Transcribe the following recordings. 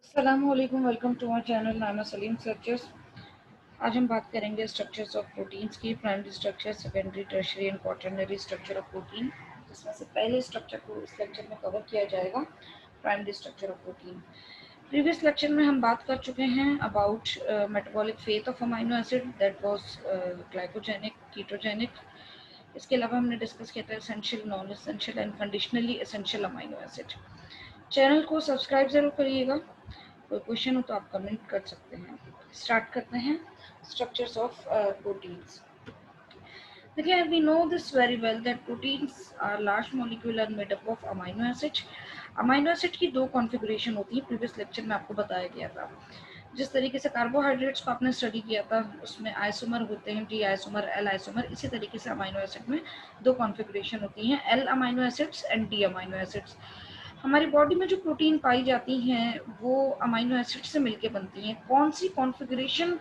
अस्सलामुअलैकुम, welcome to my channel Nana Salim structures. आज हम बात करेंगे स्ट्रक्चर्स ऑफ प्रोटीन्स की। Primary structure, secondary, tertiary and quaternary structure of protein. जिसमें से पहले स्ट्रक्चर को इस लेक्चर में कवर किया जाएगा, primary structure of protein. Previous lecture में हम बात कर चुके हैं about metabolic fate of amino acid, that was glycogenic, ketogenic. इसके अलावा हमने डिस्कस किया था essential, non essential and conditionally essential amino acid. Channel को सब्सक्राइब जरूर करिएगा। कोई क्वेश्चन हो तो आप कमेंट कर सकते हैं। स्टार्ट करते हैं स्ट्रक्चर्स ऑफ प्रोटीन्स। देखिए, we know this very well that proteins are large molecule are made up of amino acid. Amino acid की दो कॉन्फ़िगरेशन होती है, प्रीवियस लेक्चर में आपको बताया गया था। जिस तरीके से कार्बोहाइड्रेट्स को आपने स्टडी किया था, उसमें आइसोमर होते हैं, डी आइसोमर, एल आइसोमर। इसी तरीके से अमाइनो एसिड में दो कॉन्फ़िगरेशन होती हैं, L amino acids and D amino acids. हमारी बॉडी में जो प्रोटीन पाई जाती हैं वो अमाइनो एसिड से मिलके बनती हैं। कौन सी कॉन्फ़िगरेशन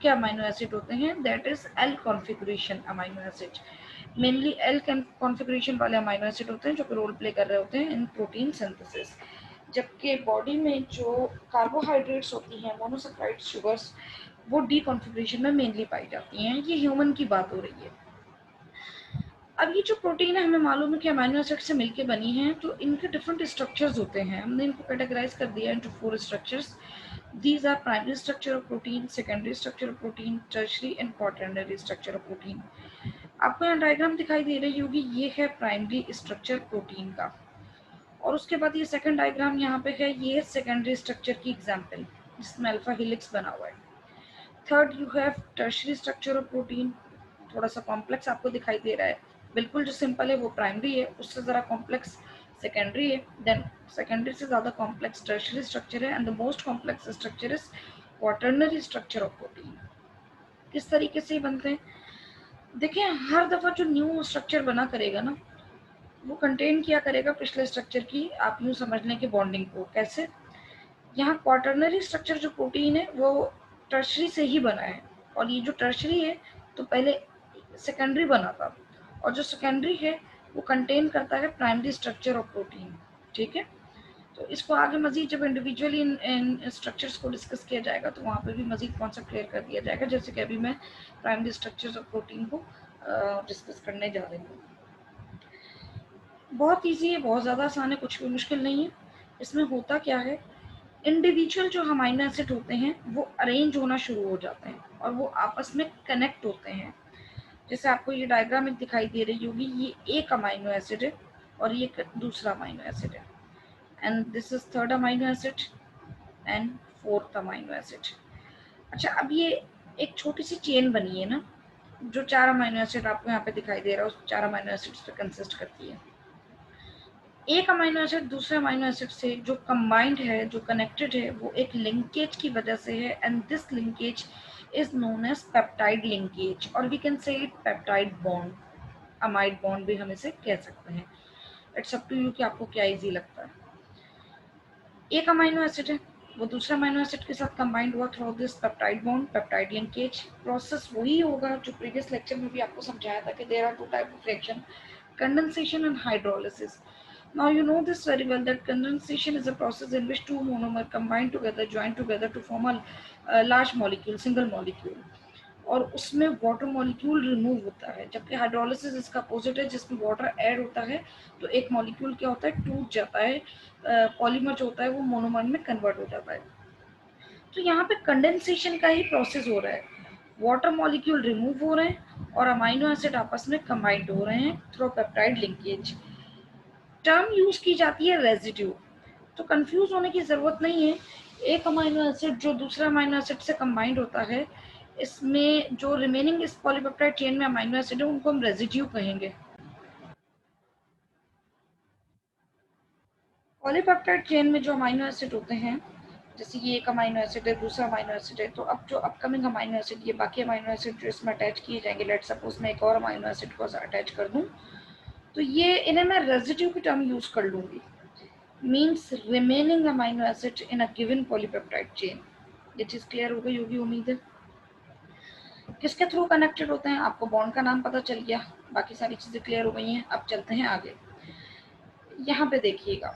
के अमाइनो एसिड होते हैं? That is L configuration amino acid. Mainly L configuration वाले अमाइनो एसिड होते हैं जो कि रोल प्ले कर रहे होते हैं इन प्रोटीन सिंथेसिस। जबकि बॉडी में जो कार्बोहाइड्रेट्स होती हैं, मोनोसेकेराइड शुगर्स, वो डी कॉन्फ़िगरेशन में मेनली पाई जाती हैं। ये ह्यूमन की बात हो रही है। अब ये जो प्रोटीन है, हमें मालूम है कि अमाइनो एसिड से मिलके बनी है, तो इनके डिफरेंट स्ट्रक्चर्स होते हैं। हमने इनको कैटेगराइज कर दिया into 4 structures. These are primary structure of protein, secondary structure of protein, tertiary and quaternary structure of protein. आपको यहाँ डायग्राम दिखाई दे रही होगी, ये है प्राइमरी स्ट्रक्चर प्रोटीन का। और उसके बाद ये सेकेंड डायग्राम यहाँ पे है, ये है सेकेंडरी स्ट्रक्चर की एग्जाम्पल, जिसमें अल्फा हेलिक्स बना हुआ है। Third, you have tertiary structure of protein. थोड़ा सा कॉम्प्लेक्स आपको दिखाई दे रहा है। बिल्कुल जो सिंपल है वो प्राइमरी है, उससे ज़रा कॉम्प्लेक्स सेकेंडरी है। देन सेकेंडरी से ज़्यादा कॉम्प्लेक्स टर्शियरी स्ट्रक्चर है, and the most complex structure is quaternary structure of protein. किस तरीके से बनते हैं? देखिए, हर दफ़ा जो न्यू स्ट्रक्चर बना करेगा ना, वो कंटेन किया करेगा पिछले स्ट्रक्चर की, आप यूँ समझ लें कि बॉन्डिंग को। कैसे? यहाँ क्वाटरनरी स्ट्रक्चर जो प्रोटीन है वो टर्शरी से ही बना है, और ये जो टर्शरी है तो पहले सेकेंडरी बना था, और जो सेकेंडरी है वो कंटेन करता है प्राइमरी स्ट्रक्चर ऑफ प्रोटीन। ठीक है, तो इसको आगे मजीद जब इंडिविजुअली इन स्ट्रक्चर्स को डिस्कस किया जाएगा तो वहाँ पे भी मजीद कॉन्सेप्ट क्लियर कर दिया जाएगा। जैसे कि अभी मैं प्राइमरी स्ट्रक्चर्स ऑफ प्रोटीन को डिस्कस करने जा रही हूँ। बहुत ईजी है, बहुत ज़्यादा आसान है, कुछ भी मुश्किल नहीं है। इसमें होता क्या है, इंडिविजुअल जो अमाइनो एसिड होते हैं वो अरेंज होना शुरू हो जाते हैं और वो आपस में कनेक्ट होते हैं। जैसे आपको ये डायग्राम एक दिखाई दे रही होगी, ये एक अमाइनो एसिड है और ये दूसरा अमाइनो एसिड है, and this is third amino acid and fourth amino acid. अच्छा, अब ये एक छोटी सी चेन बनी है ना, जो 4 अमाइनो एसिड आपको यहाँ पे दिखाई दे रहा है, उस 4 अमाइनो एसिड्स पे कंसिस्ट करती है। एक अमाइनो एसिड दूसरे अमाइनो एसिड से जो कंबाइंड है, जो कनेक्टेड है, वो एक लिंकेज की वजह से है, and this linkage is known as peptide linkage, और we can say it peptide bond, amide bond भी हम इसे कह सकते हैं। इट्स अप टू यू कि आपको क्या इजी लगता है। एक अमाइनो एसिड है, वो दूसरे अमाइनो एसिड के साथ कंबाइंड हुआ through this peptide bond, peptide linkage. Process वही होगा जो प्रीवियस लेक्चर में भी आपको समझाया था कि there are 2 type of reaction, condensation and hydrolysis. Now you know this very well that condensation is a process in which two monomer combine together, join together to form a large molecule, single molecule, और उसमें water molecule remove होता है। जबकि hydrolysis इसका opposite है, जिसमें water add होता है तो एक मॉलिक्यूल क्या होता है, टूट जाता है, पॉलीमर जो होता है वो मोनोमर में कन्वर्ट हो जाता है। तो यहाँ पे कंडेंसेशन का ही प्रोसेस हो रहा है, वाटर मॉलिक्यूल रिमूव हो रहे हैं और अमाइनो एसिड आपस में कंबाइंड हो रहे हैं through peptide linkage. Term use की जाती है रेजिड्यू, तो कंफ्यूज होने की जरूरत नहीं है। एक अमाइनो एसिड जो दूसरा अमाइनो एसिड से कंबाइंड होता है, इसमें जो रिमेनिंग इस पॉलीपेप्टाइड चेन में अमाइनो एसिड है उनको हम रेजिड्यू कहेंगे। पॉलीपेप्टाइड चेन में जो अमाइनो एसिड होते हैं, जैसे ये एक अमाइनो एसिड है, दूसरा अमाइनो एसिड है, तो अब जो अपकमिंग अमाइनो एसिड, ये बाकी अमाइनो एसिड जो इसमें अटैच किए जाएंगे, लेट सपोज मैं एक और अमाइनो एसिड को अटैच कर दूं, तो ये इन्हें मैं रेजिड्यू की टर्म यूज कर लूंगी। means remaining amino acid in a given polypeptide chain। ये चीज क्लियर हो गई होगी उम्मीद है। किसके थ्रू कनेक्टेड होते हैं, आपको बॉन्ड का नाम पता चल गया, बाकी सारी चीजें क्लियर हो गई हैं। अब चलते हैं आगे। यहाँ पे देखिएगा,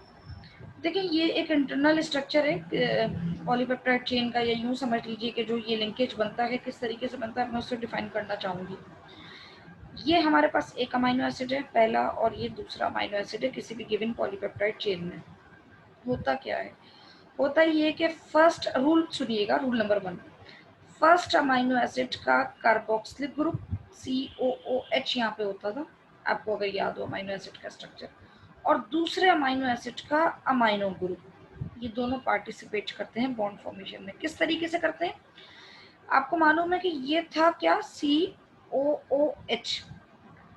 देखिए ये एक इंटरनल स्ट्रक्चर है पॉलीपेप्टाइड चेन का, या यूँ समझ लीजिए कि जो ये लिंकेज बनता है किस तरीके से बनता है मैं उससे डिफाइन करना चाहूँगी। ये हमारे पास एक अमाइनो एसिड है पहला, और ये दूसरा अमाइनो एसिड है किसी भी गिवन पॉलीपेप्टाइड चेन में। होता क्या है, होता ये कि फर्स्ट रूल सुनिएगा, rule number 1, first amino acid का कार्बोक्सिलिक ग्रुप COOH यहाँ पे होता था, आपको अगर याद हो अमाइनो एसिड का स्ट्रक्चर, और दूसरे अमाइनो एसिड का अमाइनो ग्रुप, ये दोनों पार्टिसिपेट करते हैं बॉन्ड फॉर्मेशन में। किस तरीके से करते हैं, आपको मालूम है कि ये था क्या, COOH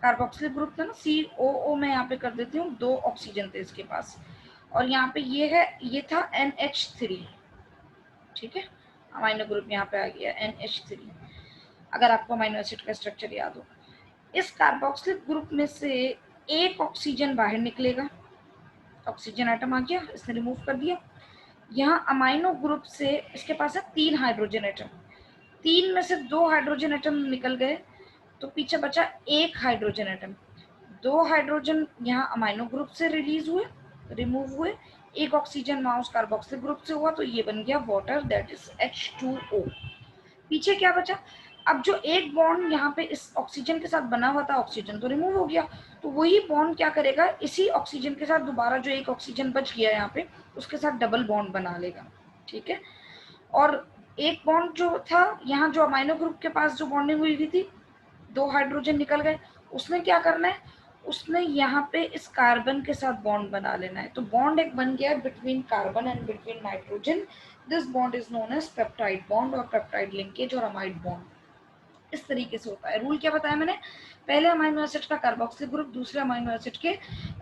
कार्बोक्सिलिक ग्रुप था ना, COO मैं यहाँ पे कर देती हूँ, 2 ऑक्सीजन थे इसके पास, और यहाँ पे ये है, ये था NH3, ठीक है, अमाइनो ग्रुप यहाँ पे आ गया NH3, अगर आपको अमाइनो एसिड का स्ट्रक्चर याद हो। इस कार्बोक्सिलिक ग्रुप में से एक ऑक्सीजन बाहर निकलेगा, ऑक्सीजन एटम आ गया, इसने रिमूव कर दिया। यहाँ अमाइनो ग्रुप से इसके पास है 3 हाइड्रोजन एटम, 3 में से 2 हाइड्रोजन एटम निकल गए, तो पीछे बचा 1 हाइड्रोजन एटम। 2 हाइड्रोजन यहाँ अमाइनो ग्रुप से रिलीज हुए, रिमूव हुए, 1 ऑक्सीजन वहाँ उस कार्बोक्सिलिक ग्रुप से हुआ, तो ये बन गया वाटर, दैट इज H2O। पीछे क्या बचा, अब जो एक बॉन्ड यहाँ पे इस ऑक्सीजन के साथ बना हुआ था, ऑक्सीजन तो रिमूव हो गया, तो वही बॉन्ड क्या करेगा, इसी ऑक्सीजन के साथ दोबारा जो एक ऑक्सीजन बच गया यहाँ पे उसके साथ डबल बॉन्ड बना लेगा, ठीक है। और एक बॉन्ड जो था यहाँ, जो अमाइनो ग्रुप के पास जो बॉन्डिंग हुई थी, 2 हाइड्रोजन निकल गए, उसने क्या करना है, उसने यहाँ पे इस कार्बन के साथ बॉन्ड बना लेना है, तो बॉन्ड एक बन गया between carbon and between nitrogen. This bond is known as peptide bond और पेप्टाइड लिंकेज और अमाइड बॉन्ड। इस तरीके से होता है। रूल क्या बताया मैंने, पहले अमाइनो एसिड का कार्बोक्सिल ग्रुप दूसरे अमाइनो एसिड के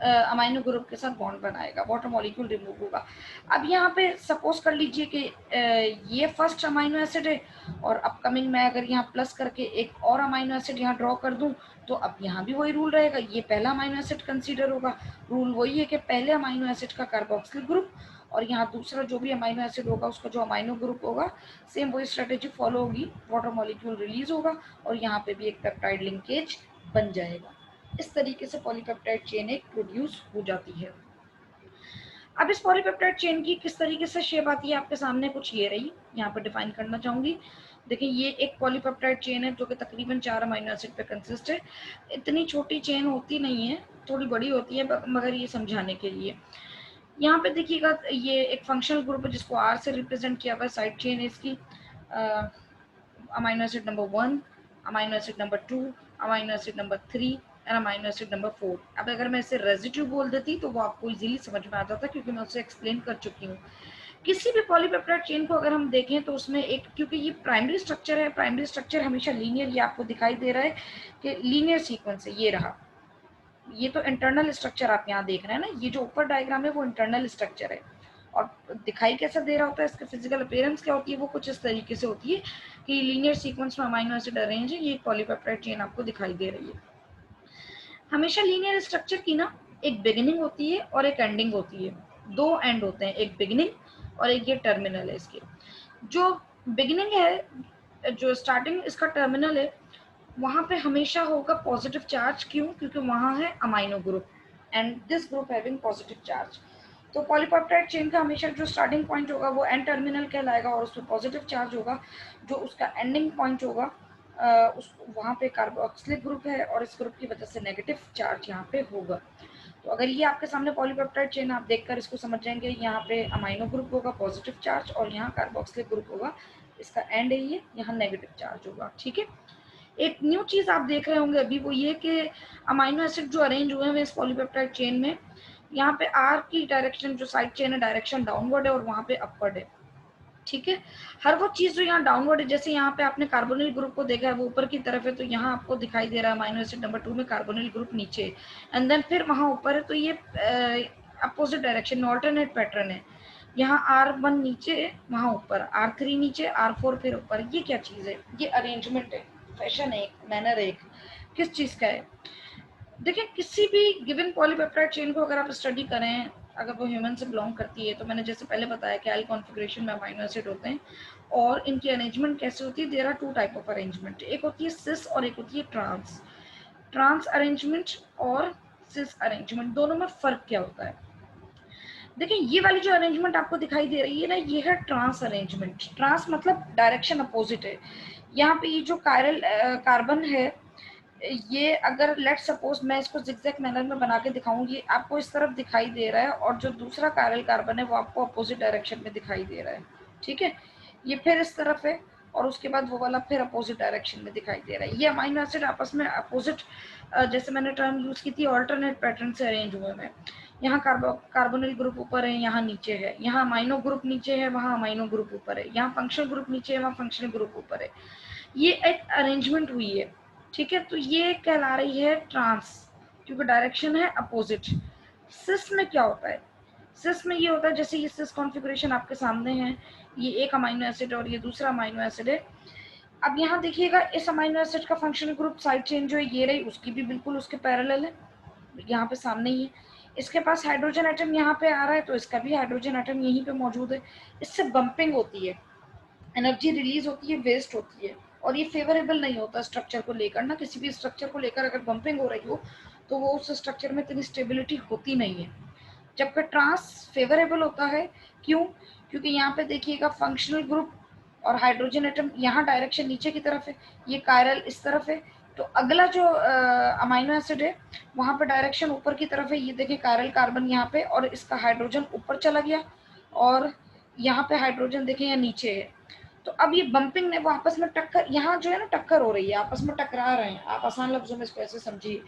अमाइनो ग्रुप के साथ बॉन्ड बनाएगा, वाटर मॉलिक्यूल रिमूव होगा। अब यहाँ पे सपोज कर लीजिए कि ये फर्स्ट अमाइनो एसिड है, और अपकमिंग मैं अगर यहाँ प्लस करके एक और अमाइनो एसिड यहाँ ड्रॉ कर दूं, तो अब यहाँ भी वही रूल रहेगा, ये पहला अमाइनो एसिड कंसीडर होगा। रूल वही है कि पहले अमाइनो एसिड का कार्बोक्सिल ग्रुप, और यहाँ दूसरा जो भी अमाइनो एसिड होगा उसका जो अमाइनो ग्रुप होगा, सेम वही स्ट्रेटेजी फॉलो होगी, वाटर मॉलिक्यूल रिलीज होगा और यहाँ पे भी एक पेप्टाइड लिंकेज बन जाएगा। इस तरीके से पॉलीपेप्टाइड चेन एक प्रोड्यूस हो जाती है। अब इस पॉलीपेप्टाइड चेन की किस तरीके से शेप आती है आपके सामने कुछ ये रही, यहाँ पर डिफाइन करना चाहूंगी। देखिए ये एक पॉलीपेप्टाइड चेन है जो कि तकरीबन 4 अमीनो एसिड पे कंसिस्ट है। इतनी छोटी चेन होती नहीं है, थोड़ी बड़ी होती है, मगर ये समझाने के लिए। यहाँ पे देखिएगा ये एक फंक्शनल ग्रुप है जिसको R से रिप्रेजेंट किया हुआ है, साइड चेन है इसकी, amino acid number 1, amino acid number 2, amino acid number 3 and amino acid number 4। अब अगर मैं इसे रेजिड्यू बोल देती तो वो आपको इजीली समझ में आता था, क्योंकि मैं उसे एक्सप्लेन कर चुकी हूँ। किसी भी पॉलीपेप्टाइड चेन को अगर हम देखें तो उसमें एक, क्योंकि ये प्राइमरी स्ट्रक्चर है, प्राइमरी स्ट्रक्चर हमेशा लीनियर, ये आपको दिखाई दे रहा है कि लीनियर सीक्वेंस है, ये रहा, ये तो इंटरनल स्ट्रक्चर आप यहाँ देख रहे हैं ना, ये जो ऊपर डायग्राम है वो इंटरनल स्ट्रक्चर है, और दिखाई कैसा दे रहा होता है, इसका फिजिकल अपीयरेंस क्या होती है, वो कुछ इस तरीके से होती है कि लीनियर सीक्वेंस में अमीनो एसिड अरेंज है, ये पॉलीपेप्टाइड चेन आपको दिखाई दे रही है। हमेशा लीनियर स्ट्रक्चर की ना एक बिगिनिंग होती है और एक एंडिंग होती है, 2 एंड होते हैं, एक बिगिनिंग और एक ये टर्मिनल है इसके। जो बिगिनिंग है, जो स्टार्टिंग इसका टर्मिनल है, वहां पे हमेशा होगा पॉजिटिव चार्ज, क्यों, क्योंकि वहां है amino group and this group having positive charge. तो पॉलीपेप्टाइड चेन का हमेशा जो स्टार्टिंग पॉइंट होगा वो एन टर्मिनल कहलाएगा, और उसमें पॉजिटिव चार्ज होगा। जो उसका एंडिंग पॉइंट होगा उस वहाँ पे कार्बोक्सिलिक ग्रुप है, और इस ग्रुप की वजह से नेगेटिव चार्ज यहाँ पे होगा। तो अगर ये आपके सामने पॉलीपेप्टाइड चेन आप देखकर इसको समझ जाएंगे, यहाँ पे अमाइनो ग्रुप होगा पॉजिटिव चार्ज, और यहाँ कार्बोक्सिलिक ग्रुप होगा, इसका एंड है ये, यहाँ नेगेटिव चार्ज होगा, ठीक है। एक न्यू चीज आप देख रहे होंगे अभी, वो ये कि अमाइनो एसिड जो अरेंज हुए हैं इस पॉलीपेप्टाइड चेन में, यहाँ पे आर की डायरेक्शन, जो साइड चेन है डायरेक्शन डाउनवर्ड है और वहां पे अपवर्ड है, ठीक है। हर वो चीज जो यहाँ डाउनवर्ड है, जैसे यहाँ पे आपने कार्बोनिल ग्रुप को देखा है वो ऊपर की तरफ है, तो यहाँ आपको दिखाई दे रहा है अमाइनो एसिड नंबर 2 में कार्बोनिल ग्रुप नीचे, एंड देन फिर वहां ऊपर है, तो ये अपोजिट डायरेक्शन में ऑल्टरनेट पैटर्न है। यहाँ R1 नीचे, वहां ऊपर R3 नीचे, R4 फिर ऊपर। ये क्या चीज है, ये अरेंजमेंट है, फैशन है, मैनर है, किस चीज का है। देखिए किसी भी गिवन पॉलीपेप्टाइड चेन को अगर आप स्टडी करें, अगर वो ह्यूमन से बिलोंग करती है, तो मैंने जैसे पहले बताया कि एल कॉन्फ़िगरेशन में अमीनो एसिड होते हैं, और इनकी अरेंजमेंट कैसे होती है, there are 2 type of arrangement, एक होती है सिस और एक होती है ट्रांस। ट्रांस अरेंजमेंट और सिस अरेंजमेंट, दोनों में फर्क क्या होता है। देखिए ये वाली जो अरेंजमेंट आपको दिखाई दे रही है ना, ये है ट्रांस अरेंजमेंट। ट्रांस मतलब डायरेक्शन अपोजिट है। यहाँ पे ये जो कार्बन है, ये अगर लेट सपोज मैं इसको जिगजैग मैनर में बना के दिखाऊंगी, आपको इस तरफ दिखाई दे रहा है, और जो दूसरा कायरल कार्बन है वो आपको अपोजिट डायरेक्शन में दिखाई दे रहा है। ठीक है, ये फिर इस तरफ है, और उसके बाद वो वाला फिर अपोजिट डायरेक्शन में दिखाई दे रहा है। ये अमाइनो एसिड आपस में अपोजिट, जैसे मैंने टर्म यूज की थी, ऑल्टरनेट पैटर्न से अरेंज हुए हैं। यहाँ कार्बोनिल ग्रुप ऊपर है, यहाँ नीचे है, यहाँ अमाइनो ग्रुप नीचे है, वहाँ अमाइनो ग्रुप ऊपर है, यहाँ फंक्शनल ग्रुप नीचे है, वहाँ फंक्शनल ग्रुप ऊपर है। ये एक अरेंजमेंट हुई है। ठीक है, तो ये कहला रही है ट्रांस, क्योंकि डायरेक्शन है अपोजिट। सिस में क्या होता है? सिस में ये होता है, जैसे ये सिस कॉन्फ़िगरेशन आपके सामने है, ये एक अमाइनो एसिड और ये दूसरा अमाइनो एसिड है। अब यहाँ देखिएगा, इस अमाइनो एसिड का फंक्शनल ग्रुप साइड चेन जो है ये रही, उसकी भी बिल्कुल उसके पैरेलल है, यहाँ पे सामने ही है। इसके पास हाइड्रोजन एटम यहाँ पे आ रहा है, तो इसका भी हाइड्रोजन एटम यहीं पे मौजूद है। इससे बम्पिंग होती है, एनर्जी रिलीज होती है, वेस्ट होती है, और ये फेवरेबल नहीं होता स्ट्रक्चर को लेकर ना। किसी भी स्ट्रक्चर को लेकर अगर बम्पिंग हो रही हो तो वो उस स्ट्रक्चर में इतनी स्टेबिलिटी होती नहीं है, जबकि ट्रांस फेवरेबल होता है। क्यों? क्योंकि यहाँ पे देखिएगा फंक्शनल ग्रुप और हाइड्रोजन एटम यहाँ डायरेक्शन नीचे की तरफ है, ये कायरल इस तरफ है, तो अगला जो अमाइनो एसिड है वहाँ पे डायरेक्शन ऊपर की तरफ है। ये देखिए कायरल कार्बन यहाँ पे, और इसका हाइड्रोजन ऊपर चला गया, और यहाँ पे हाइड्रोजन देखें यहाँ नीचे है। तो अब ये बम्पिंग ने वो आपस में टक्कर, यहाँ जो है ना टक्कर हो रही है, आपस में टकरा रहे हैं। आप आसान लफ्जों में इसको ऐसे समझिए,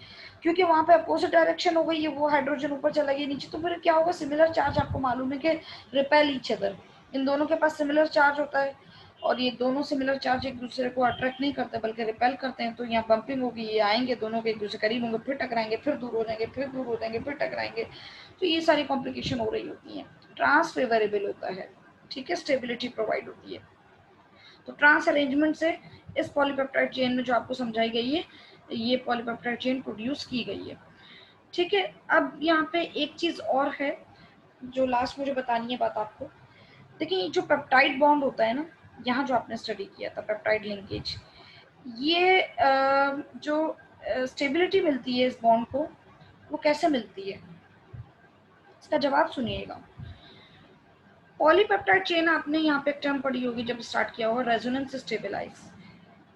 क्योंकि वहाँ पे अपोजिट डायरेक्शन हो गई है, वो हाइड्रोजन ऊपर चला गया नीचे, तो फिर क्या होगा? सिमिलर चार्ज आपको मालूम है कि रिपेल ईच अदर, इन दोनों के पास सिमिलर चार्ज होता है, और ये दोनों सिमिलर चार्ज एक दूसरे को अट्रैक्ट नहीं करते बल्कि रिपेल करते हैं। तो यहाँ बम्पिंग होगी, ये आएंगे दोनों के एक दूसरे करीब होंगे, फिर टकराएंगे, फिर दूर हो जाएंगे, फिर दूर हो जाएंगे, फिर टकराएंगे। तो ये सारी कॉम्प्लिकेशन हो रही होती है। ट्रांस फेवरेबल होता है, ठीक है, स्टेबिलिटी प्रोवाइड होती है। तो ट्रांस अरेंजमेंट से इस पॉलीपेप्टाइड चेन में जो आपको समझाई गई है, ये पॉलीपेप्टाइड चेन प्रोड्यूस की गई है। ठीक है, अब यहाँ पे एक चीज और है जो लास्ट मुझे बतानी है बात आपको। देखिए जो पेप्टाइड बॉन्ड होता है ना, यहाँ जो आपने स्टडी किया था पेप्टाइड लिंकेज, ये जो स्टेबिलिटी मिलती है इस बॉन्ड को, वो कैसे मिलती है? इसका जवाब सुनिएगा। पॉलीपेप्टाइड चेन आपने यहाँ पे एक टर्म पढ़ी होगी जब स्टार्ट किया होगा, रेजोनेंस स्टेबलाइज।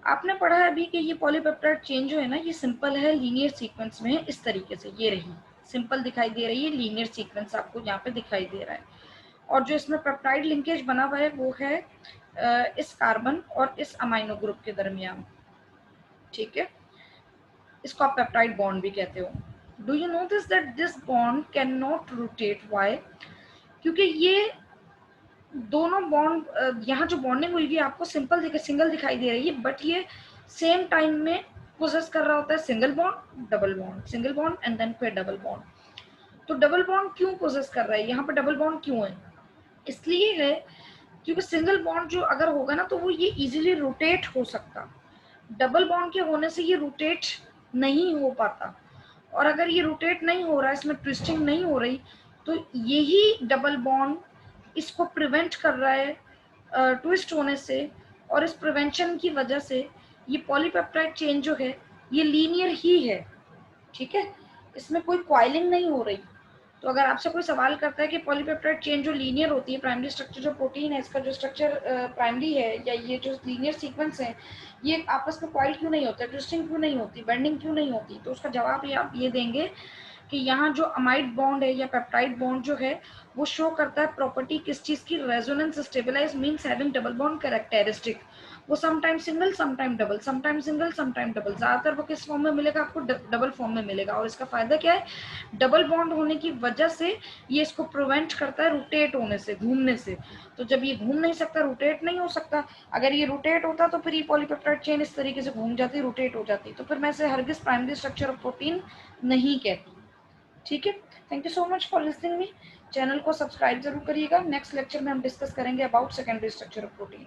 आपने पढ़ा है अभी कि ये पॉलीपेप्टाइड चेन जो है ना, ये सिंपल है, लीनियर सीक्वेंस में है, इस तरीके से ये रही सिंपल दिखाई दे रही है, लीनियर सीक्वेंस आपको यहाँ पे दिखाई दे रहा है। और जो इसमें पेप्टाइड लिंकेज बना हुआ है वो है इस कार्बन और इस अमाइनो ग्रुप के दरमियान। ठीक है, इसको आप पेप्टाइड बॉन्ड भी कहते हो। Do you know this that this bond can not rotate? Why? क्योंकि ये दोनों बॉन्ड, यहाँ जो बॉन्डिंग हुई है आपको सिंगल दिखाई दे रही है, बट ये सेम टाइम में पोजेस कर रहा होता है single bond, double bond, single bond and then फिर डबल बॉन्ड। तो डबल बॉन्ड क्यों पोजेस कर रहा है? यहाँ पर डबल बॉन्ड क्यों है? इसलिए है क्योंकि सिंगल बॉन्ड जो अगर होगा ना तो वो ये इजीली रोटेट हो सकता, डबल बॉन्ड के होने से ये रोटेट नहीं हो पाता। और अगर ये रोटेट नहीं हो रहा है, इसमें ट्विस्टिंग नहीं हो रही, तो यही डबल बॉन्ड इसको प्रिवेंट कर रहा है ट्विस्ट होने से। और इस प्रिवेंशन की वजह से ये पॉलीपेप्टाइड चेन जो है ये लीनियर ही है। ठीक है, इसमें कोई क्वाइलिंग नहीं हो रही। तो अगर आपसे कोई सवाल करता है कि पॉलीपेप्टाइड चेन जो लीनियर होती है, प्राइमरी स्ट्रक्चर जो प्रोटीन है इसका जो स्ट्रक्चर प्राइमरी है, या ये जो लीनियर सीक्वेंस है, ये आपस में क्वाइल क्यों नहीं होता, ट्विस्टिंग क्यों नहीं होती, बेंडिंग क्यों नहीं होती? तो उसका जवाब ये आप ये देंगे कि यहाँ जो अमाइड बॉन्ड है या पेप्टाइड बॉन्ड जो है वो शो करता है प्रॉपर्टी किस चीज की? Resonance stabilize means having double bond characteristic. वो sometime single, sometime double, sometime single, sometime double, ज्यादातर वो किस फॉर्म में मिलेगा आपको? डबल फॉर्म में मिलेगा। और इसका फायदा क्या है? डबल बॉन्ड होने की वजह से ये इसको प्रिवेंट करता है रोटेट होने से, घूमने से। तो जब ये घूम नहीं सकता, रोटेट नहीं हो सकता, अगर ये रोटेट होता तो फिर ये पॉलीपेप्टाइड चेन इस तरीके से घूम जाती, रोटेट हो जाती, तो फिर मैं इसे हरगिज प्राइमरी स्ट्रक्चर ऑफ प्रोटीन नहीं कहती। ठीक है, thank you so much for listening me. Channel को सब्सक्राइब जरूर करिएगा। नेक्स्ट लेक्चर में हम डिस्कस करेंगे about secondary structure of protein.